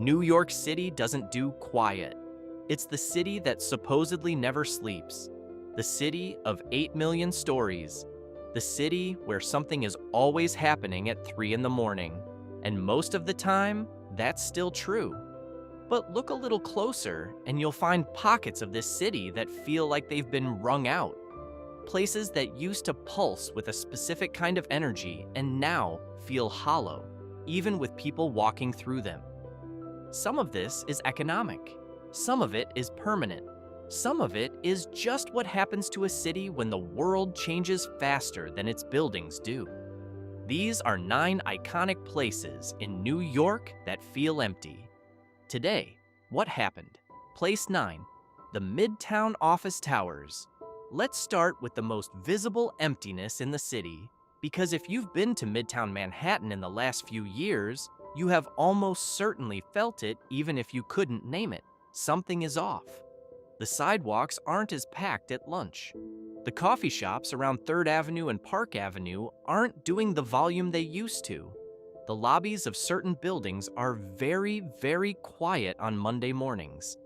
New York City doesn't do quiet. It's the city that supposedly never sleeps. The city of 8 million stories. The city where something is always happening at 3 in the morning. And most of the time, that's still true. But look a little closer and you'll find pockets of this city that feel like they've been wrung out. Places that used to pulse with a specific kind of energy and now feel hollow, even with people walking through them. Some of this is economic. Some of it is permanent. Some of it is just what happens to a city when the world changes faster than its buildings do. These are 9 iconic places in New York that feel empty. Today, what happened? Place 9, the Midtown office towers. Let's start with the most visible emptiness in the city, because if you've been to Midtown Manhattan in the last few years, you have almost certainly felt it even if you couldn't name it. Something is off. The sidewalks aren't as packed at lunch. The coffee shops around 3rd Avenue and Park Avenue aren't doing the volume they used to. The lobbies of certain buildings are very, very quiet on Monday mornings.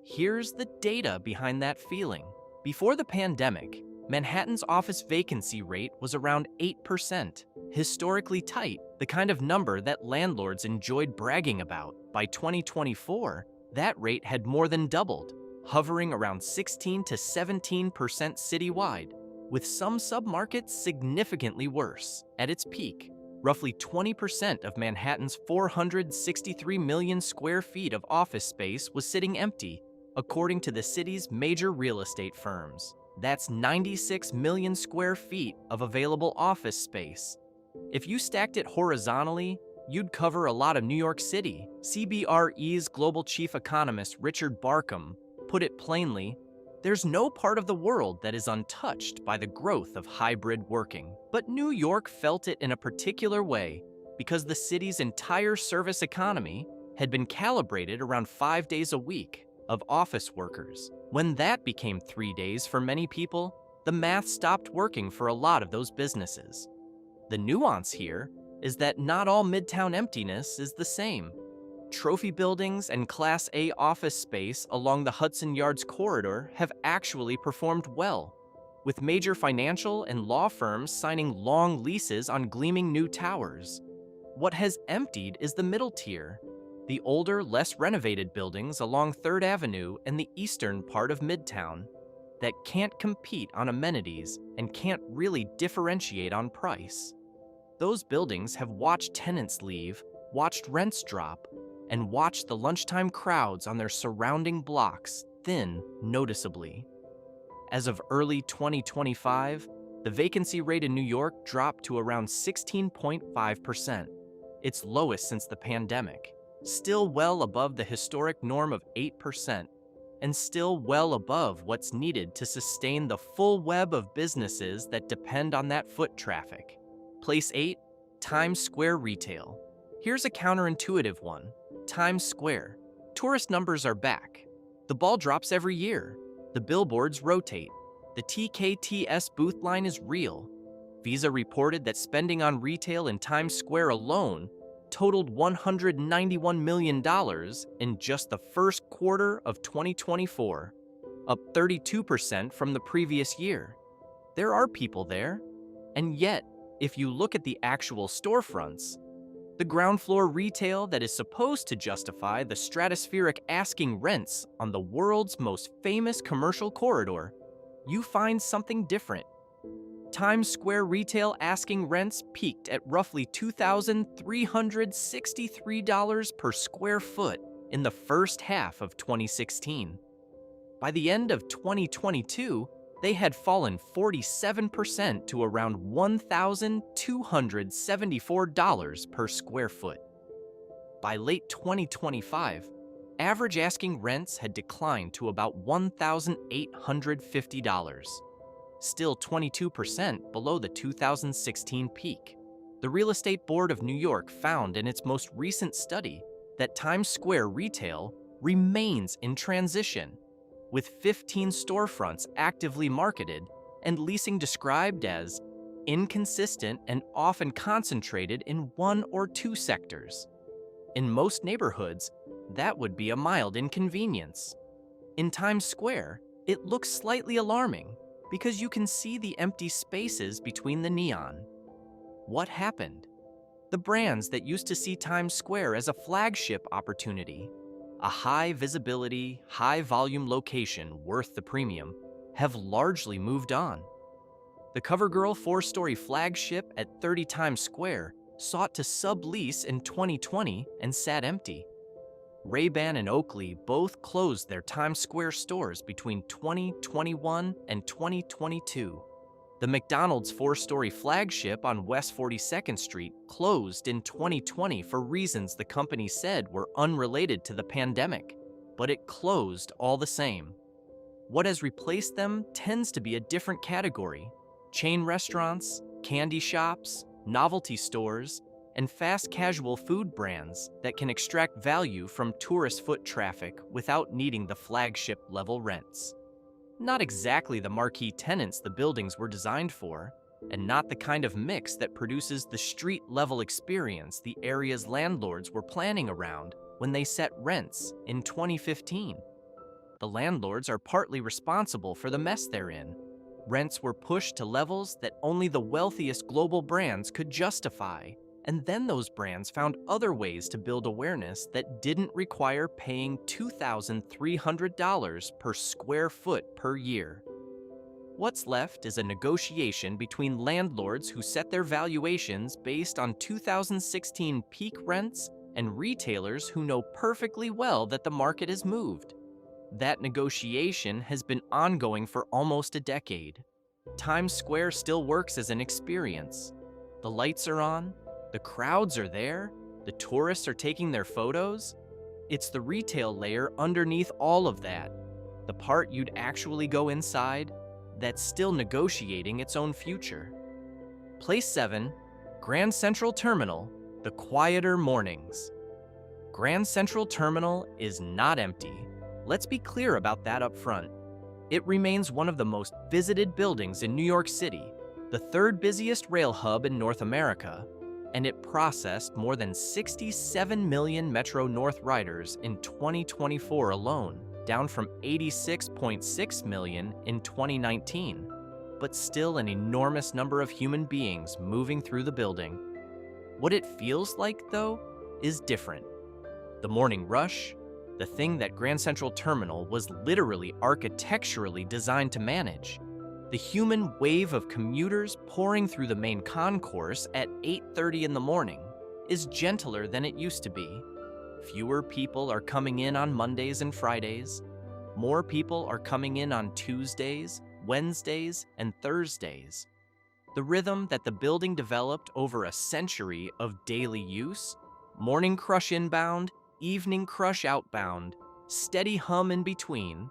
Here's the data behind that feeling. Before the pandemic, Manhattan's office vacancy rate was around 8%, historically tight, the kind of number that landlords enjoyed bragging about. By 2024, that rate had more than doubled, hovering around 16 to 17% citywide, with some submarkets significantly worse. At its peak, roughly 20% of Manhattan's 463 million square feet of office space was sitting empty, according to the city's major real estate firms. That's 96 million square feet of available office space. If you stacked it horizontally, you'd cover a lot of New York City. CBRE's global chief economist Richard Barkham put it plainly, there's no part of the world that is untouched by the growth of hybrid working. But New York felt it in a particular way because the city's entire service economy had been calibrated around 5 days a week of office workers. When that became 3 days for many people, the math stopped working for a lot of those businesses. The nuance here is that not all Midtown emptiness is the same. Trophy buildings and Class A office space along the Hudson Yards corridor have actually performed well, with major financial and law firms signing long leases on gleaming new towers. What has emptied is the middle tier, the older, less renovated buildings along 3rd Avenue and the eastern part of Midtown that can't compete on amenities and can't really differentiate on price. Those buildings have watched tenants leave, watched rents drop, and watched the lunchtime crowds on their surrounding blocks thin noticeably. As of early 2025, the vacancy rate in New York dropped to around 16.5%, its lowest since the pandemic. Still well above the historic norm of 8%, and still well above what's needed to sustain the full web of businesses that depend on that foot traffic. Place 8, Times Square retail. Here's a counterintuitive one. Times Square. Tourist numbers are back. The ball drops every year. The billboards rotate. The TKTS booth line is real. Visa reported that spending on retail in Times Square alone totaled $191 million in just the first quarter of 2024, up 32% from the previous year. There are people there, and yet, if you look at the actual storefronts, the ground floor retail that is supposed to justify the stratospheric asking rents on the world's most famous commercial corridor, you find something different. Times Square retail asking rents peaked at roughly $2,363 per square foot in the first half of 2016. By the end of 2022, they had fallen 47% to around $1,274 per square foot. By late 2025, average asking rents had declined to about $1,850. Still 22% below the 2016 peak. The Real Estate Board of New York found in its most recent study that Times Square retail remains in transition, with 15 storefronts actively marketed and leasing described as inconsistent and often concentrated in one or two sectors. In most neighborhoods, that would be a mild inconvenience. In Times Square, it looks slightly alarming because you can see the empty spaces between the neon. What happened? The brands that used to see Times Square as a flagship opportunity, a high visibility, high volume location worth the premium, have largely moved on. The CoverGirl 4-story flagship at 30 Times Square sought to sublease in 2020 and sat empty. Ray-Ban and Oakley both closed their Times Square stores between 2021 and 2022. The McDonald's 4-story flagship on West 42nd Street closed in 2020 for reasons the company said were unrelated to the pandemic, but it closed all the same. What has replaced them tends to be a different category: chain restaurants, candy shops, novelty stores, and fast casual food brands that can extract value from tourist foot traffic without needing the flagship level rents. Not exactly the marquee tenants the buildings were designed for, and not the kind of mix that produces the street-level experience the area's landlords were planning around when they set rents in 2015. The landlords are partly responsible for the mess they're in. Rents were pushed to levels that only the wealthiest global brands could justify, and then those brands found other ways to build awareness that didn't require paying $2,300 per square foot per year. What's left is a negotiation between landlords who set their valuations based on 2016 peak rents and retailers who know perfectly well that the market has moved. That negotiation has been ongoing for almost a decade. Times Square still works as an experience. The lights are on, the crowds are there, the tourists are taking their photos. It's the retail layer underneath all of that, the part you'd actually go inside, that's still negotiating its own future. Place 7, Grand Central Terminal, the quieter mornings. Grand Central Terminal is not empty. Let's be clear about that up front. It remains one of the most visited buildings in New York City, the third busiest rail hub in North America, and it processed more than 67 million Metro North riders in 2024 alone, down from 86.6 million in 2019, but still an enormous number of human beings moving through the building. What it feels like, though, is different. The morning rush, the thing that Grand Central Terminal was literally architecturally designed to manage. The human wave of commuters pouring through the main concourse at 8:30 in the morning is gentler than it used to be. Fewer people are coming in on Mondays and Fridays. More people are coming in on Tuesdays, Wednesdays, and Thursdays. The rhythm that the building developed over a century of daily use, morning crush inbound, evening crush outbound, steady hum in between,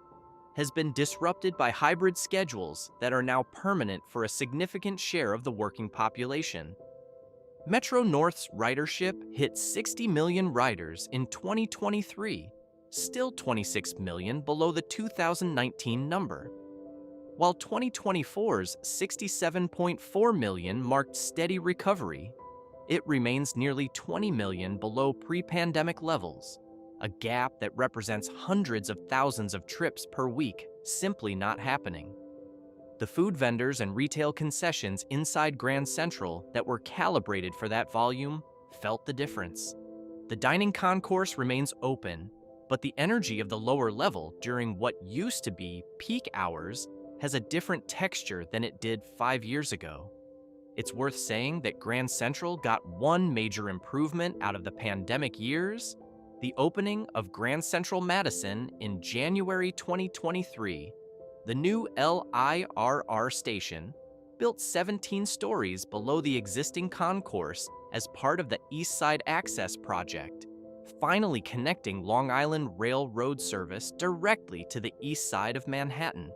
has been disrupted by hybrid schedules that are now permanent for a significant share of the working population. Metro North's ridership hit 60 million riders in 2023, still 26 million below the 2019 number. While 2024's 67.4 million marked steady recovery, it remains nearly 20 million below pre-pandemic levels, a gap that represents hundreds of thousands of trips per week simply not happening. The food vendors and retail concessions inside Grand Central that were calibrated for that volume felt the difference. The dining concourse remains open, but the energy of the lower level during what used to be peak hours has a different texture than it did 5 years ago. It's worth saying that Grand Central got one major improvement out of the pandemic years: the opening of Grand Central Madison in January 2023. The new LIRR station, built 17 stories below the existing concourse as part of the East Side Access Project, finally connecting Long Island Railroad service directly to the east side of Manhattan.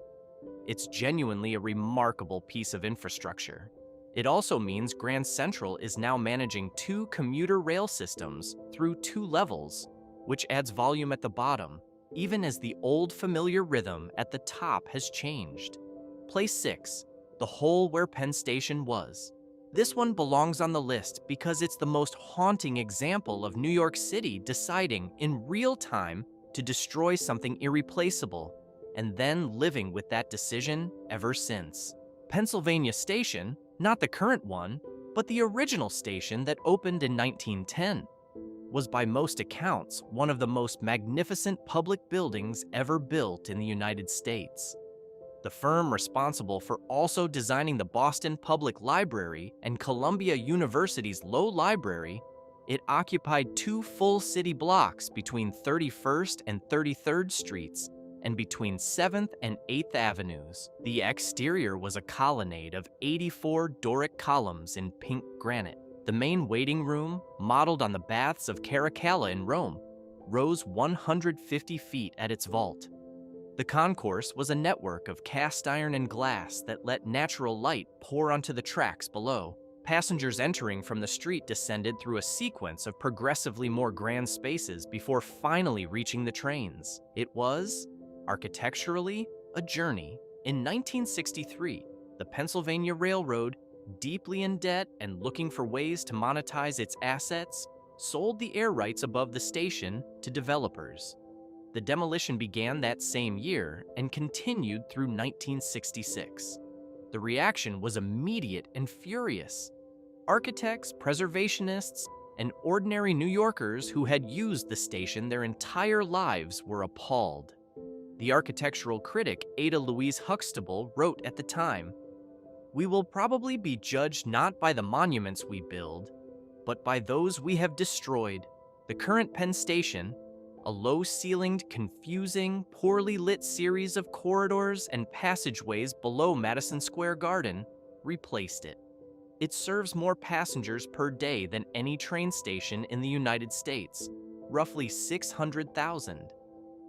It's genuinely a remarkable piece of infrastructure. It also means Grand Central is now managing 2 commuter rail systems through 2 levels, which adds volume at the bottom, even as the old familiar rhythm at the top has changed. Place 6, the hole where Penn Station was. This one belongs on the list because it's the most haunting example of New York City deciding in real time to destroy something irreplaceable, and then living with that decision ever since. Pennsylvania Station, not the current one, but the original station that opened in 1910, was by most accounts one of the most magnificent public buildings ever built in the United States. The firm responsible for also designing the Boston Public Library and Columbia University's Low Library, it occupied 2 full city blocks between 31st and 33rd Streets and between 7th and 8th Avenues. The exterior was a colonnade of 84 Doric columns in pink granite. The main waiting room, modeled on the baths of Caracalla in Rome, rose 150 feet at its vault. The concourse was a network of cast iron and glass that let natural light pour onto the tracks below. Passengers entering from the street descended through a sequence of progressively more grand spaces before finally reaching the trains. It was, architecturally, a journey. In 1963, the Pennsylvania Railroad, deeply in debt and looking for ways to monetize its assets, sold the air rights above the station to developers. The demolition began that same year and continued through 1966. The reaction was immediate and furious. Architects, preservationists, and ordinary New Yorkers who had used the station their entire lives were appalled. The architectural critic Ada Louise Huxtable wrote at the time, "We will probably be judged not by the monuments we build, but by those we have destroyed. The current Penn Station, a low-ceilinged, confusing, poorly lit series of corridors and passageways below Madison Square Garden, replaced it. It serves more passengers per day than any train station in the United States, roughly 600,000.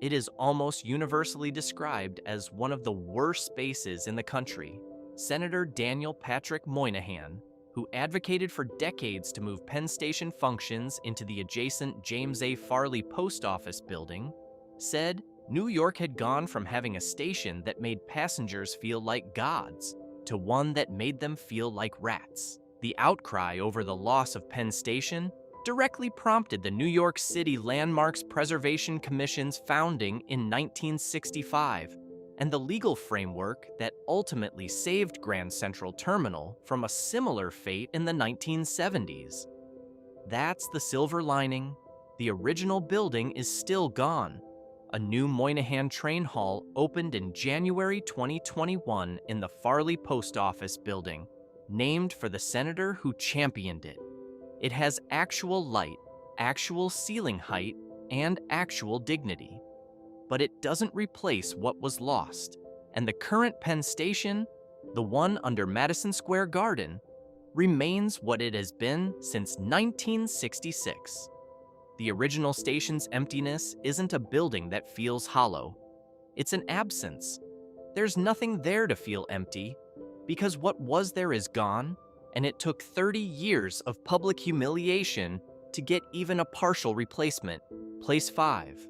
It is almost universally described as one of the worst spaces in the country." Senator Daniel Patrick Moynihan, who advocated for decades to move Penn Station functions into the adjacent James A. Farley Post Office building, said New York had gone from having a station that made passengers feel like gods to one that made them feel like rats. The outcry over the loss of Penn Station directly prompted the New York City Landmarks Preservation Commission's founding in 1965, and the legal framework that ultimately saved Grand Central Terminal from a similar fate in the 1970s. That's the silver lining. The original building is still gone. A new Moynihan Train Hall opened in January 2021 in the Farley Post Office building, named for the senator who championed it. It has actual light, actual ceiling height, and actual dignity. But it doesn't replace what was lost, and the current Penn Station, the one under Madison Square Garden, remains what it has been since 1966. The original station's emptiness isn't a building that feels hollow. It's an absence. There's nothing there to feel empty, because what was there is gone, and it took 30 years of public humiliation to get even a partial replacement. Place 5.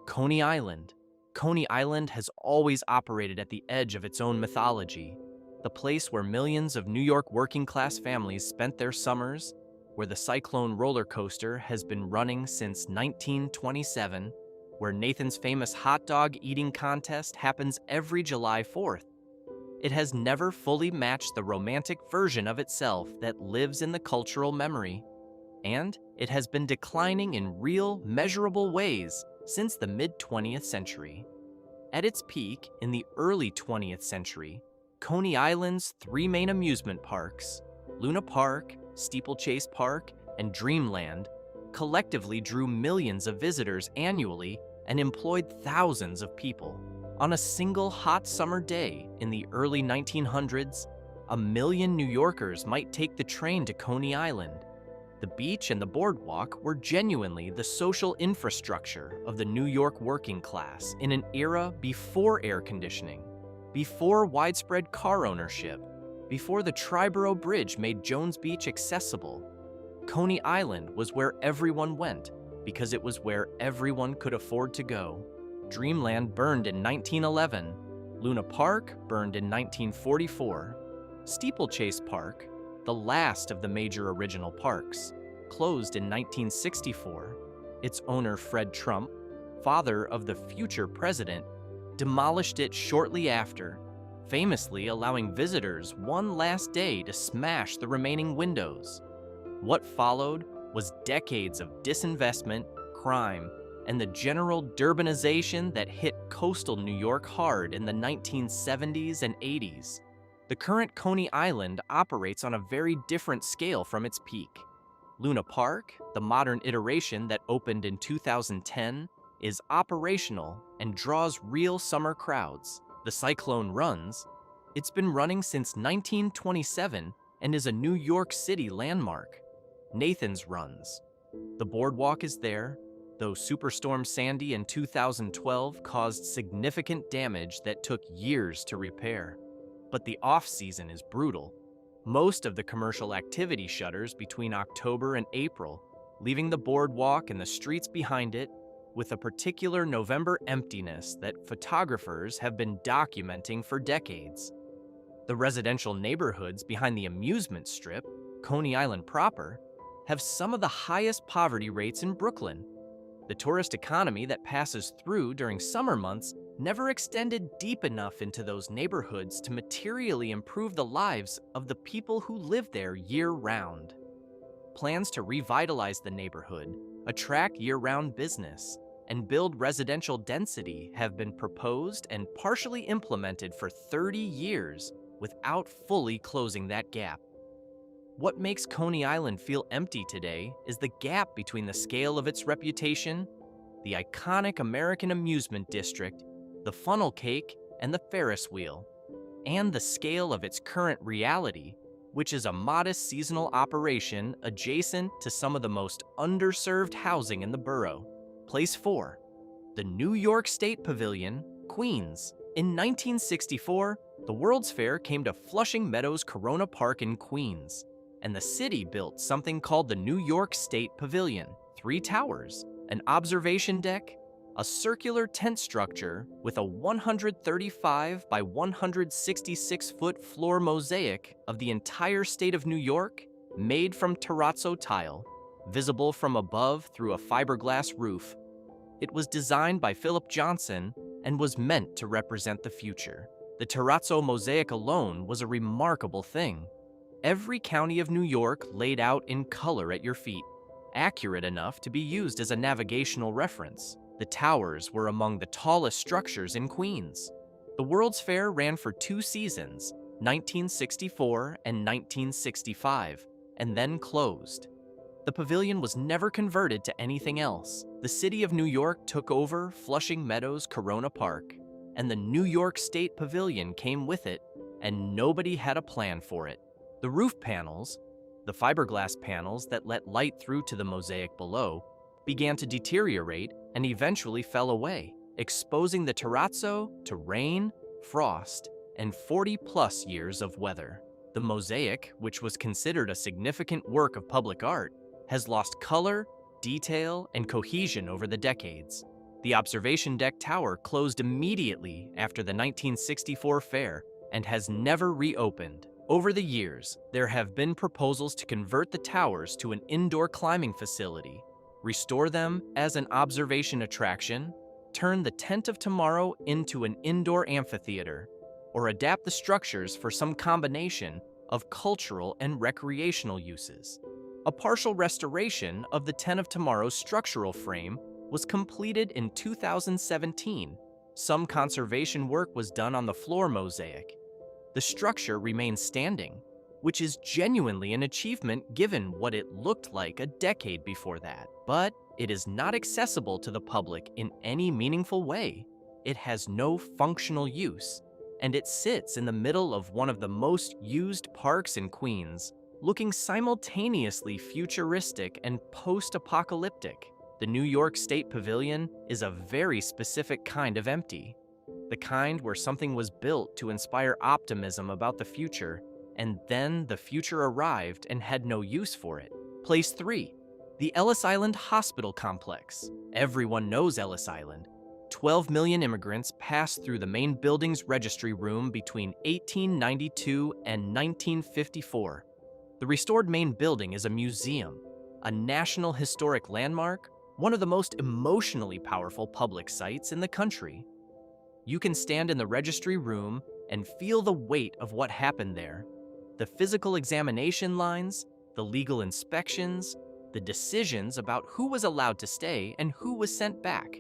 Coney Island. Coney Island has always operated at the edge of its own mythology, the place where millions of New York working-class families spent their summers, where the Cyclone roller coaster has been running since 1927, where Nathan's famous hot dog eating contest happens every July 4th. It has never fully matched the romantic version of itself that lives in the cultural memory, and it has been declining in real, measurable ways since the mid-20th century. At its peak in the early 20th century, Coney Island's 3 main amusement parks, Luna Park, Steeplechase Park, and Dreamland, collectively drew millions of visitors annually and employed thousands of people. On a single hot summer day in the early 1900s, 1 million New Yorkers might take the train to Coney Island. The beach and the boardwalk were genuinely the social infrastructure of the New York working class in an era before air conditioning, before widespread car ownership, before the Triborough Bridge made Jones Beach accessible. Coney Island was where everyone went because it was where everyone could afford to go. Dreamland burned in 1911, Luna Park burned in 1944, Steeplechase Park the last of the major original parks. Closed in 1964, its owner Fred Trump, father of the future president, demolished it shortly after, famously allowing visitors one last day to smash the remaining windows. What followed was decades of disinvestment, crime, and the general urbanization that hit coastal New York hard in the 1970s and 80s. The current Coney Island operates on a very different scale from its peak. Luna Park, the modern iteration that opened in 2010, is operational and draws real summer crowds. The Cyclone runs. It's been running since 1927 and is a New York City landmark. Nathan's runs. The boardwalk is there, though Superstorm Sandy in 2012 caused significant damage that took years to repair. But the off-season is brutal. Most of the commercial activity shutters between October and April, leaving the boardwalk and the streets behind it with a particular November emptiness that photographers have been documenting for decades. The residential neighborhoods behind the amusement strip, Coney Island proper, have some of the highest poverty rates in Brooklyn. The tourist economy that passes through during summer months never extended deep enough into those neighborhoods to materially improve the lives of the people who live there year-round. Plans to revitalize the neighborhood, attract year-round business, and build residential density have been proposed and partially implemented for 30 years without fully closing that gap. What makes Coney Island feel empty today is the gap between the scale of its reputation, the iconic American amusement district, the funnel cake, and the Ferris wheel, and the scale of its current reality, which is a modest seasonal operation adjacent to some of the most underserved housing in the borough. Place 4, the New York State Pavilion, Queens. In 1964, the World's Fair came to Flushing Meadows Corona Park in Queens, and the city built something called the New York State Pavilion. 3 towers, an observation deck, a circular tent structure with a 135 by 166-foot floor mosaic of the entire state of New York, made from terrazzo tile, visible from above through a fiberglass roof. It was designed by Philip Johnson and was meant to represent the future. The terrazzo mosaic alone was a remarkable thing. Every county of New York laid out in color at your feet, accurate enough to be used as a navigational reference. The towers were among the tallest structures in Queens. The World's Fair ran for 2 seasons, 1964 and 1965, and then closed. The pavilion was never converted to anything else. The city of New York took over Flushing Meadows Corona Park, and the New York State Pavilion came with it, and nobody had a plan for it. The roof panels, the fiberglass panels that let light through to the mosaic below, began to deteriorate and eventually fell away, exposing the terrazzo to rain, frost, and 40-plus years of weather. The mosaic, which was considered a significant work of public art, has lost color, detail, and cohesion over the decades. The observation deck tower closed immediately after the 1964 fair and has never reopened. Over the years, there have been proposals to convert the towers to an indoor climbing facility, restore them as an observation attraction, turn the Tent of Tomorrow into an indoor amphitheater, or adapt the structures for some combination of cultural and recreational uses. A partial restoration of the Tent of Tomorrow's structural frame was completed in 2017. Some conservation work was done on the floor mosaic. The structure remains standing, which is genuinely an achievement given what it looked like a decade before that. But it is not accessible to the public in any meaningful way. It has no functional use, and it sits in the middle of one of the most used parks in Queens, looking simultaneously futuristic and post-apocalyptic. The New York State Pavilion is a very specific kind of empty. The kind where something was built to inspire optimism about the future, and then the future arrived and had no use for it. Place 3, the Ellis Island Hospital Complex. Everyone knows Ellis Island. 12 million immigrants passed through the main building's registry room between 1892 and 1954. The restored main building is a museum, a National Historic Landmark, one of the most emotionally powerful public sites in the country. You can stand in the registry room and feel the weight of what happened there. The physical examination lines, the legal inspections, the decisions about who was allowed to stay and who was sent back,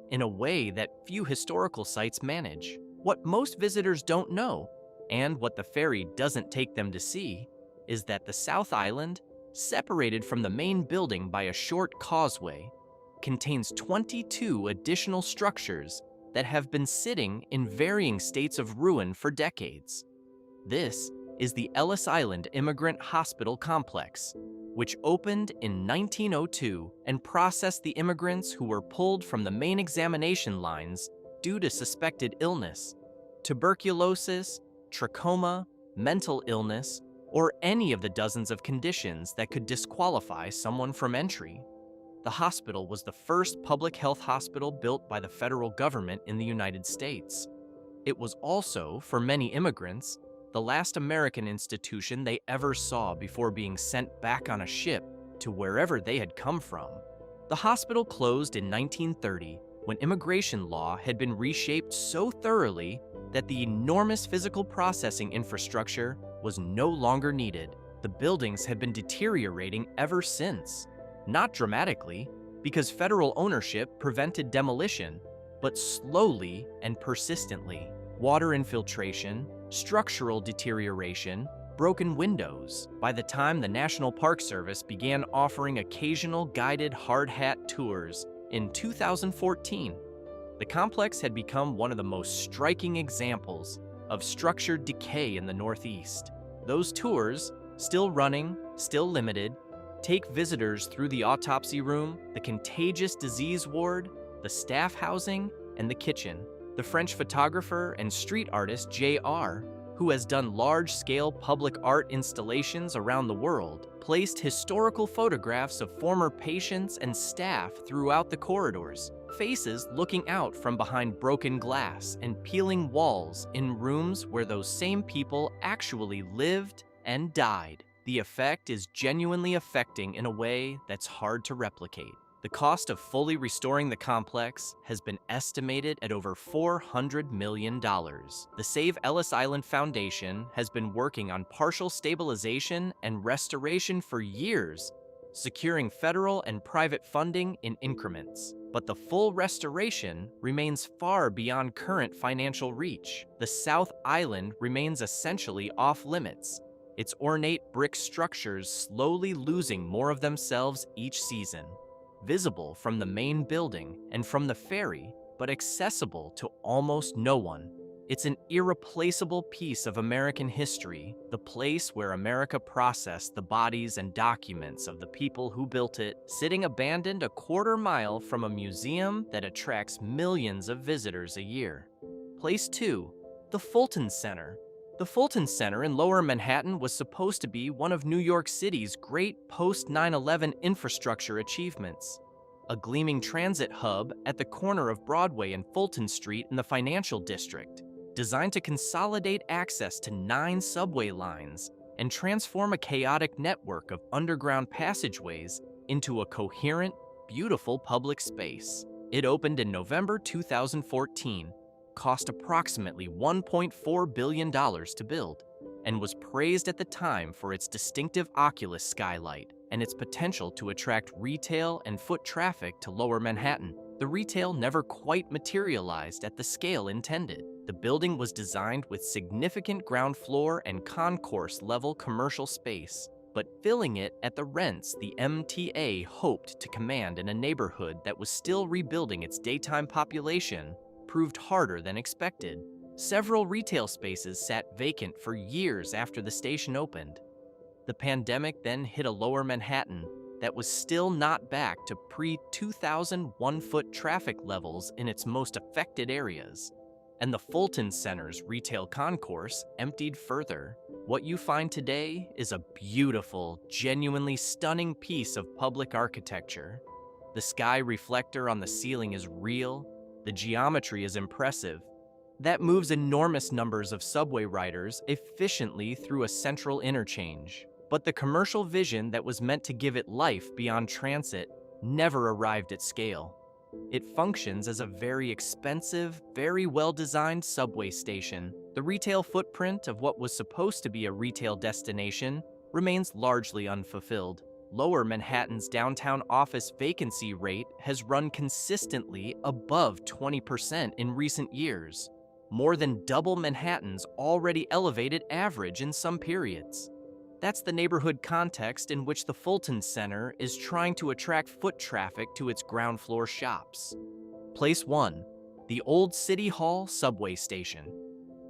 in a way that few historical sites manage. What most visitors don't know, and what the ferry doesn't take them to see, is that the South Island, separated from the main building by a short causeway, contains 22 additional structures that have been sitting in varying states of ruin for decades. This is the Ellis Island Immigrant Hospital Complex, which opened in 1902 and processed the immigrants who were pulled from the main examination lines due to suspected illness, tuberculosis, trachoma, mental illness, or any of the dozens of conditions that could disqualify someone from entry. The hospital was the first public health hospital built by the federal government in the United States. It was also, for many immigrants, the last American institution they ever saw before being sent back on a ship to wherever they had come from. The hospital closed in 1930 when immigration law had been reshaped so thoroughly that the enormous physical processing infrastructure was no longer needed. The buildings had been deteriorating ever since. Not dramatically, because federal ownership prevented demolition, but slowly and persistently. Water infiltration, structural deterioration, broken windows. By the time the National Park Service began offering occasional guided hard hat tours in 2014, the complex had become one of the most striking examples of structured decay in the Northeast. Those tours, still running, still limited, take visitors through the autopsy room, the contagious disease ward, the staff housing, and the kitchen. The French photographer and street artist J.R., who has done large-scale public art installations around the world, placed historical photographs of former patients and staff throughout the corridors, faces looking out from behind broken glass and peeling walls in rooms where those same people actually lived and died. The effect is genuinely affecting in a way that's hard to replicate. The cost of fully restoring the complex has been estimated at over $400 million. The Save Ellis Island Foundation has been working on partial stabilization and restoration for years, securing federal and private funding in increments. But the full restoration remains far beyond current financial reach. The South Island remains essentially off-limits, its ornate brick structures slowly losing more of themselves each season. Visible from the main building and from the ferry, but accessible to almost no one. It's an irreplaceable piece of American history, the place where America processed the bodies and documents of the people who built it, sitting abandoned a quarter mile from a museum that attracts millions of visitors a year. Place 2, the Fulton Center. The Fulton Center in Lower Manhattan was supposed to be one of New York City's great post-9/11 infrastructure achievements. A gleaming transit hub at the corner of Broadway and Fulton Street in the financial district, designed to consolidate access to 9 subway lines and transform a chaotic network of underground passageways into a coherent, beautiful public space. It opened in November 2014, cost approximately $1.4 billion to build, and was praised at the time for its distinctive oculus skylight and its potential to attract retail and foot traffic to Lower Manhattan. The retail never quite materialized at the scale intended. The building was designed with significant ground floor and concourse level commercial space, but filling it at the rents the MTA hoped to command in a neighborhood that was still rebuilding its daytime population proved harder than expected. Several retail spaces sat vacant for years after the station opened. The pandemic then hit a Lower Manhattan that was still not back to pre-2001 foot traffic levels in its most affected areas, and the Fulton Center's retail concourse emptied further. What you find today is a beautiful, genuinely stunning piece of public architecture. The sky reflector on the ceiling is real. The geometry is impressive. That moves enormous numbers of subway riders efficiently through a central interchange. But the commercial vision that was meant to give it life beyond transit never arrived at scale. It functions as a very expensive, very well-designed subway station. The retail footprint of what was supposed to be a retail destination remains largely unfulfilled. Lower Manhattan's downtown office vacancy rate has run consistently above 20% in recent years, more than double Manhattan's already elevated average in some periods. That's the neighborhood context in which the Fulton Center is trying to attract foot traffic to its ground floor shops. Place 1, the Old City Hall subway station.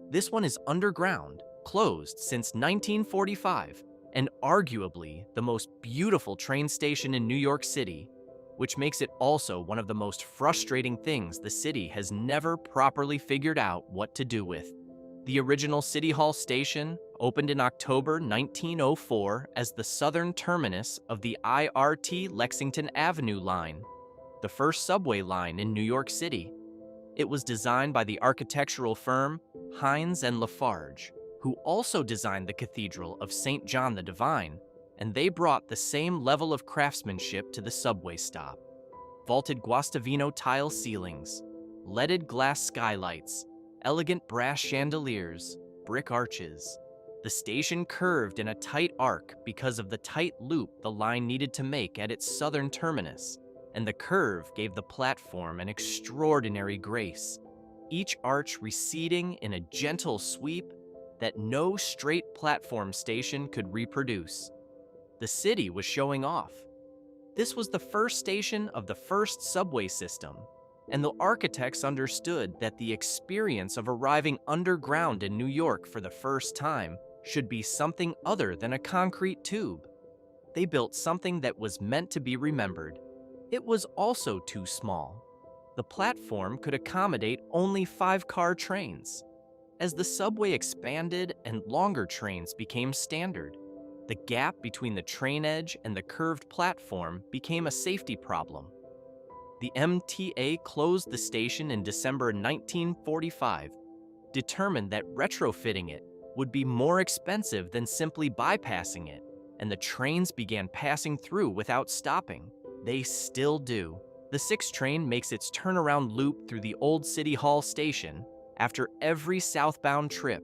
This one is underground, closed since 1945, and arguably the most beautiful train station in New York City, which makes it also one of the most frustrating things the city has never properly figured out what to do with. The original City Hall station opened in October 1904 as the southern terminus of the IRT Lexington Avenue line, the first subway line in New York City. It was designed by the architectural firm Hines and Lafarge, who also designed the Cathedral of St. John the Divine, and they brought the same level of craftsmanship to the subway stop. Vaulted Guastavino tile ceilings, leaded glass skylights, elegant brass chandeliers, brick arches. The station curved in a tight arc because of the tight loop the line needed to make at its southern terminus, and the curve gave the platform an extraordinary grace, each arch receding in a gentle sweep that no straight platform station could reproduce. The city was showing off. This was the first station of the first subway system, and the architects understood that the experience of arriving underground in New York for the first time should be something other than a concrete tube. They built something that was meant to be remembered. It was also too small. The platform could accommodate only 5-car trains. As the subway expanded and longer trains became standard, the gap between the train edge and the curved platform became a safety problem. The MTA closed the station in December 1945, determined that retrofitting it would be more expensive than simply bypassing it, and the trains began passing through without stopping. They still do. The 6 train makes its turnaround loop through the Old City Hall station after every southbound trip,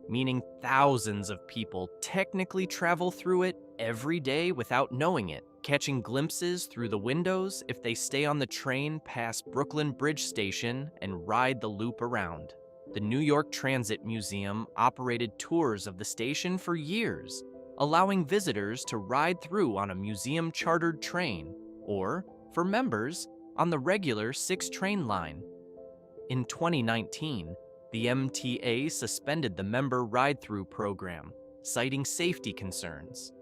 meaning thousands of people technically travel through it every day without knowing it, catching glimpses through the windows if they stay on the train past Brooklyn Bridge Station and ride the loop around. The New York Transit Museum operated tours of the station for years, allowing visitors to ride through on a museum-chartered train, or, for members, on the regular 6-train line. In 2019, the MTA suspended the member ride-through program, citing safety concerns.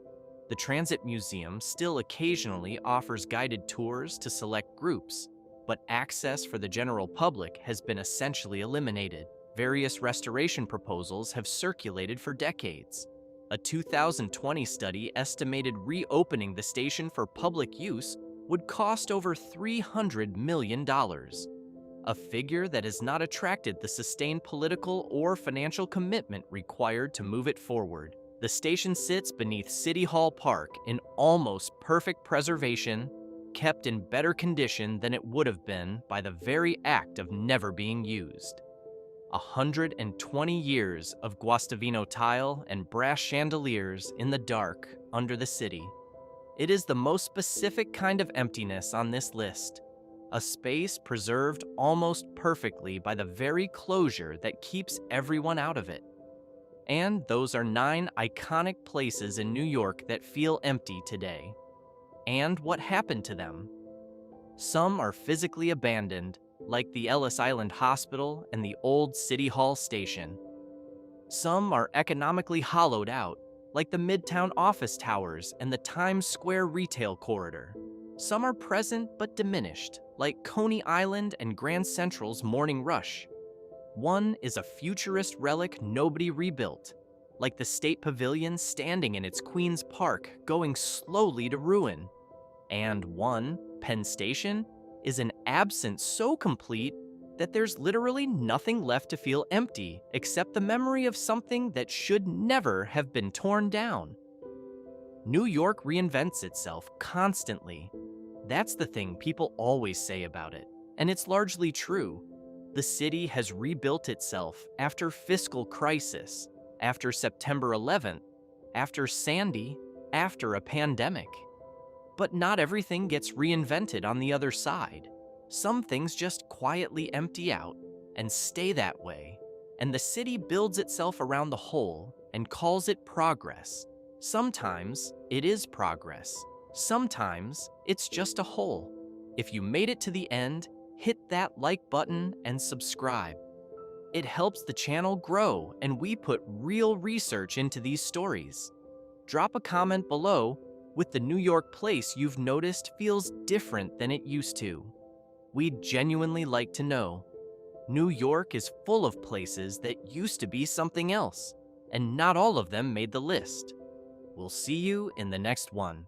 The Transit Museum still occasionally offers guided tours to select groups, but access for the general public has been essentially eliminated. Various restoration proposals have circulated for decades. A 2020 study estimated reopening the station for public use would cost over $300 million, a figure that has not attracted the sustained political or financial commitment required to move it forward. The station sits beneath City Hall Park in almost perfect preservation, kept in better condition than it would have been by the very act of never being used. 120 years of Guastavino tile and brass chandeliers in the dark under the city. It is the most specific kind of emptiness on this list, a space preserved almost perfectly by the very closure that keeps everyone out of it. And those are 9 iconic places in New York that feel empty today. And what happened to them? Some are physically abandoned, like the Ellis Island Hospital and the Old City Hall Station. Some are economically hollowed out, like the Midtown office towers and the Times Square retail corridor. Some are present but diminished, like Coney Island and Grand Central's Morning Rush. One is a futurist relic nobody rebuilt, like the State Pavilion standing in its Queen's Park, going slowly to ruin. And one, Penn Station, is an absence so complete that there's literally nothing left to feel empty except the memory of something that should never have been torn down. New York reinvents itself constantly. That's the thing people always say about it, and it's largely true. The city has rebuilt itself after fiscal crisis, after September 11th, after Sandy, after a pandemic. But not everything gets reinvented on the other side. Some things just quietly empty out and stay that way, and the city builds itself around the whole and calls it progress. Sometimes it is progress. Sometimes it's just a hole. If you made it to the end, hit that like button and subscribe. It helps the channel grow, and we put real research into these stories. Drop a comment below with the New York place you've noticed feels different than it used to. We'd genuinely like to know. New York is full of places that used to be something else, and not all of them made the list. We'll see you in the next one.